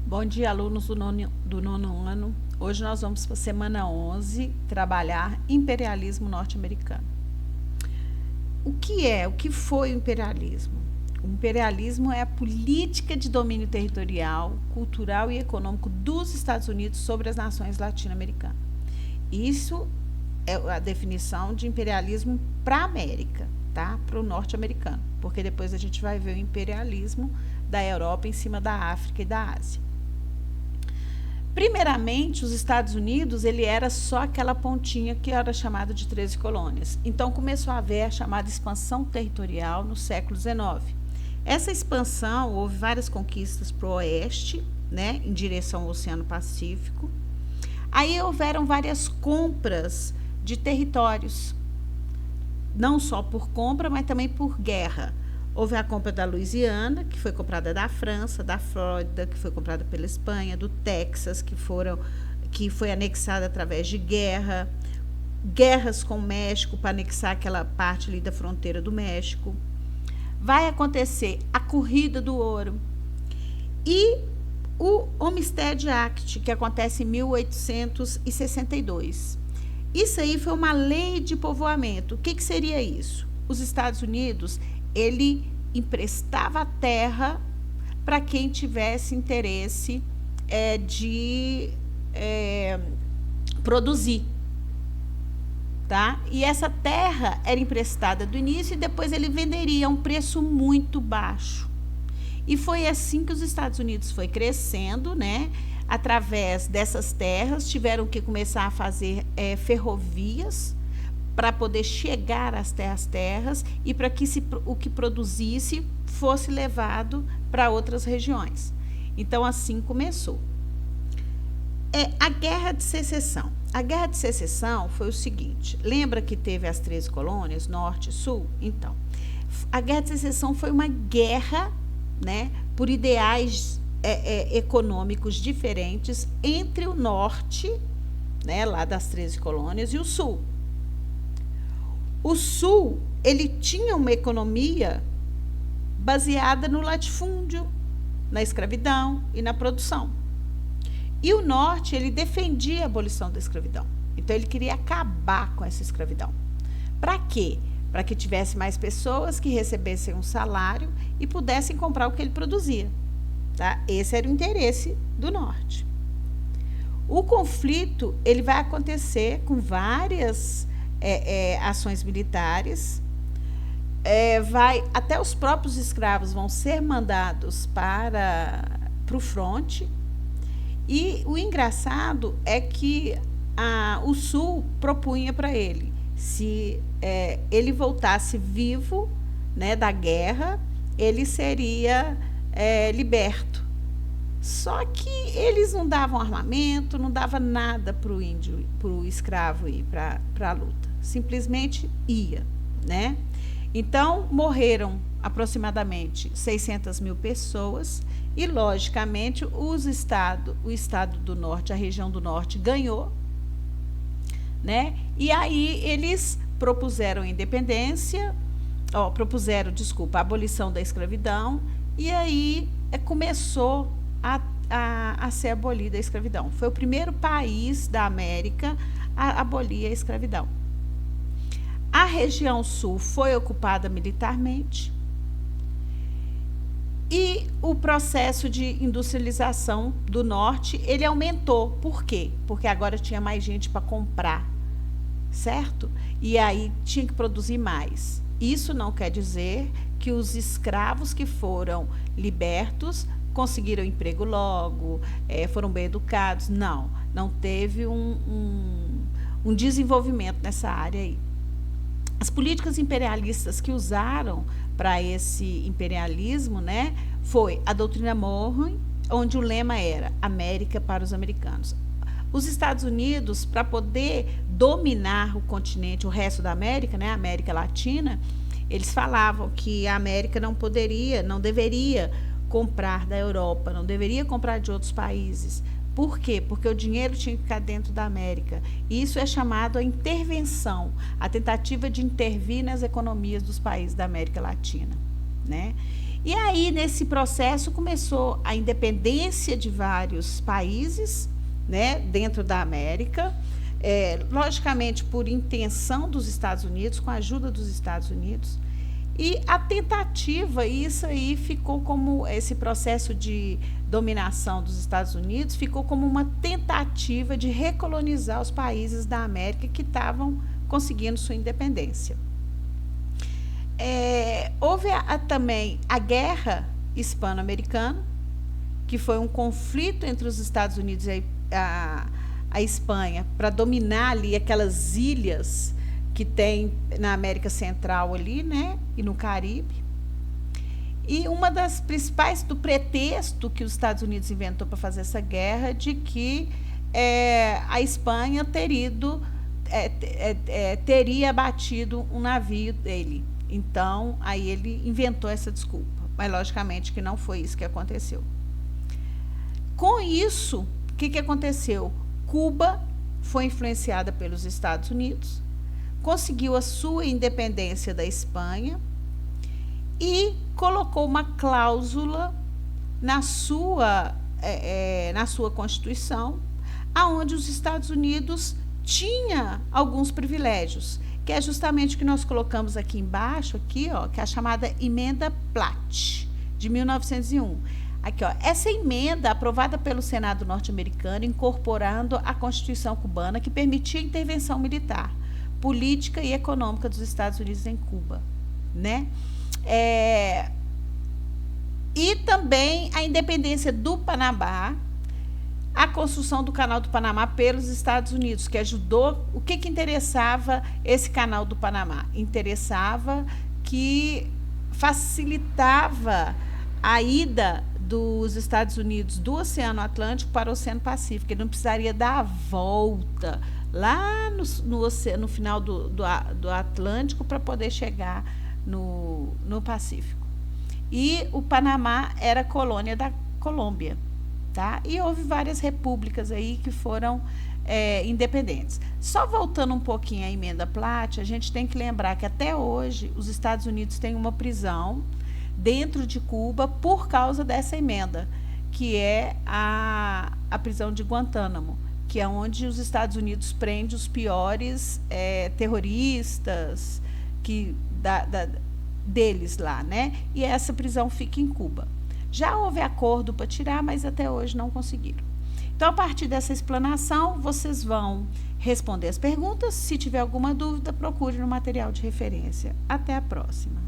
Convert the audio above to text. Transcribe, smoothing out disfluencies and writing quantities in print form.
Bom dia, alunos do nono ano. Hoje nós vamos para a semana 11 trabalhar imperialismo norte-americano. O que foi o imperialismo? O imperialismo é a política de domínio territorial, cultural e econômico dos Estados Unidos sobre as nações latino-americanas. Isso é a definição de imperialismo para a América, tá? Para o norte-americano, porque depois a gente vai ver o imperialismo da Europa em cima da África e da Ásia. Primeiramente, os Estados Unidos, ele era só aquela pontinha que era chamada de 13 colônias. Então, começou a haver a chamada expansão territorial no século XIX. Essa expansão, houve várias conquistas para o oeste, né, em direção ao Oceano Pacífico. Aí houveram várias compras de territórios, não só por compra, mas também por guerra. Houve a compra da Louisiana, que foi comprada da França, da Flórida, que foi comprada pela Espanha, do Texas, que foi anexada através de guerras com o México para anexar aquela parte ali da fronteira do México. Vai acontecer a corrida do ouro e o Homestead Act, que acontece em 1862. Isso aí foi uma lei de povoamento. O que seria isso? Os Estados Unidos, ele emprestava a terra para quem tivesse interesse de produzir, tá? E essa terra era emprestada do início e depois ele venderia a um preço muito baixo. E foi assim que os Estados Unidos foi crescendo, né? Através dessas terras, tiveram que começar a fazer ferrovias para poder chegar às terras e para que o que produzisse fosse levado para outras regiões. Então, assim começou. A Guerra de Secessão. A Guerra de Secessão foi o seguinte, lembra que teve as 13 colônias, norte e sul? Então, a Guerra de Secessão foi uma guerra, né, por ideais econômicos diferentes entre o norte, né, lá das 13 colônias, e o sul. O sul, ele tinha uma economia baseada no latifúndio, na escravidão e na produção. E o norte, ele defendia a abolição da escravidão. Então, ele queria acabar com essa escravidão. Para quê? Para que tivesse mais pessoas que recebessem um salário e pudessem comprar o que ele produzia. Tá? Esse era o interesse do norte. O conflito, ele vai acontecer com várias ações militares, até os próprios escravos vão ser mandados para o fronte, e o engraçado é que o sul propunha para ele, se ele voltasse vivo, né, da guerra, ele seria liberto. Só que eles não davam armamento, não davam nada para o índio, para o escravo ir para a luta. Simplesmente ia, né? Então, morreram aproximadamente 600 mil pessoas e, logicamente, o estado do norte, a região do norte, ganhou, né? E aí eles propuseram a independência, a abolição da escravidão, e aí começou a ser abolida a escravidão. Foi o primeiro país da América a abolir a escravidão. A região sul foi ocupada militarmente e o processo de industrialização do norte, ele aumentou. Por quê? Porque agora tinha mais gente para comprar, certo? E aí tinha que produzir mais. Isso não quer dizer que os escravos que foram libertos conseguiram emprego logo, foram bem educados. Não teve um desenvolvimento nessa área aí. As políticas imperialistas que usaram para esse imperialismo, né, foi a doutrina Monroe, onde o lema era América para os americanos. Os Estados Unidos, para poder dominar o continente, o resto da América, né, a América Latina, eles falavam que a América não deveria comprar da Europa, não deveria comprar de outros países. Por quê? Porque o dinheiro tinha que ficar dentro da América. Isso é chamado a intervenção, a tentativa de intervir nas economias dos países da América Latina, né? E aí, nesse processo, começou a independência de vários países, né, dentro da América, logicamente por intenção dos Estados Unidos, com a ajuda dos Estados Unidos, e a tentativa, isso aí ficou como esse processo de dominação dos Estados Unidos, ficou como uma tentativa de recolonizar os países da América que estavam conseguindo sua independência. Houve também a Guerra Hispano-Americana, que foi um conflito entre os Estados Unidos e a Espanha para dominar ali aquelas ilhas que tem na América Central ali, né, e no Caribe. E uma das principais, do pretexto que os Estados Unidos inventou para fazer essa guerra, de que a Espanha teria abatido um navio dele. Então, aí ele inventou essa desculpa. Mas, logicamente, que não foi isso que aconteceu. Com isso, o que aconteceu? Cuba foi influenciada pelos Estados Unidos, conseguiu a sua independência da Espanha e colocou uma cláusula na sua Constituição, aonde os Estados Unidos tinha alguns privilégios, que é justamente o que nós colocamos aqui embaixo, aqui, ó, que é a chamada Emenda Platt, de 1901. Aqui, ó, essa emenda aprovada pelo Senado norte-americano, incorporando a Constituição cubana, que permitia a intervenção militar, política e econômica dos Estados Unidos em Cuba, né? E também a independência do Panamá, a construção do Canal do Panamá pelos Estados Unidos, que ajudou. O que interessava esse Canal do Panamá? Interessava que facilitava a ida dos Estados Unidos do Oceano Atlântico para o Oceano Pacífico. Ele não precisaria dar a volta lá no final do Atlântico para poder chegar no Pacífico. E o Panamá era colônia da Colômbia. Tá? E houve várias repúblicas aí que foram independentes. Só voltando um pouquinho à Emenda Platt, a gente tem que lembrar que até hoje os Estados Unidos têm uma prisão dentro de Cuba por causa dessa emenda, que é a prisão de Guantánamo, que é onde os Estados Unidos prendem os piores terroristas deles lá, né? E essa prisão fica em Cuba. Já houve acordo para tirar, mas até hoje não conseguiram. Então, a partir dessa explanação, vocês vão responder as perguntas. Se tiver alguma dúvida, procure no material de referência. Até a próxima.